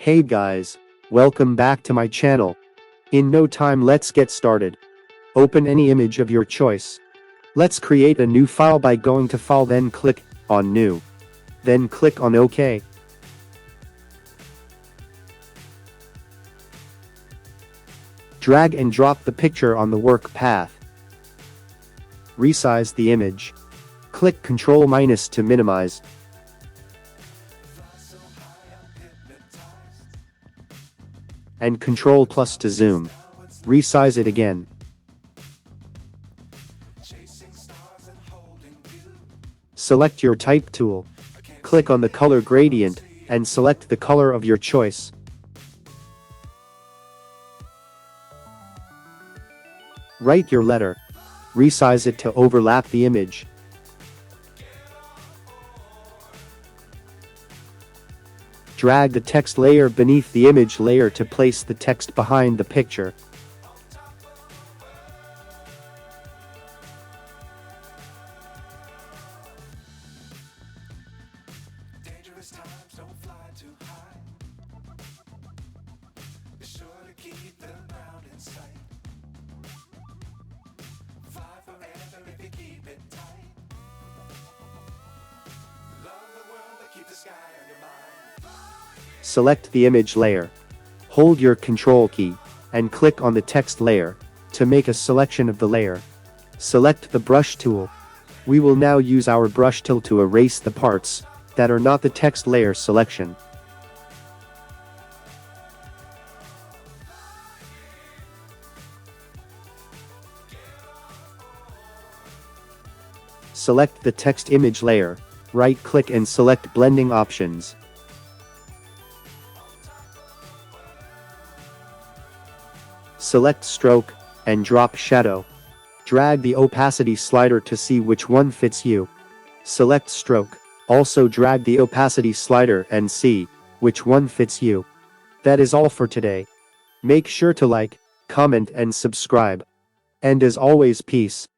Hey guys, welcome back to my channel. In no time, let's get started. Open any image of your choice. Let's create a new file by going to File, then click on New. Then click on OK. Drag and drop the picture on the work path. Resize the image. Click Ctrl- to minimize. And Ctrl+ to zoom. Resize it again. Select your type tool. Click on the color gradient, and select the color of your choice. Write your letter. Resize it to overlap the image. Drag the text layer beneath the image layer to place the text behind the picture. Select the image layer. Hold your Control key, and click on the text layer, to make a selection of the layer. Select the brush tool. We will now use our brush tool to erase the parts that are not the text layer selection. Select the text image layer, right-click and select Blending Options. Select Stroke, and drop Shadow. Drag the opacity slider to see which one fits you. Select Stroke. Also drag the opacity slider and see which one fits you. That is all for today. Make sure to like, comment and subscribe. And as always, peace.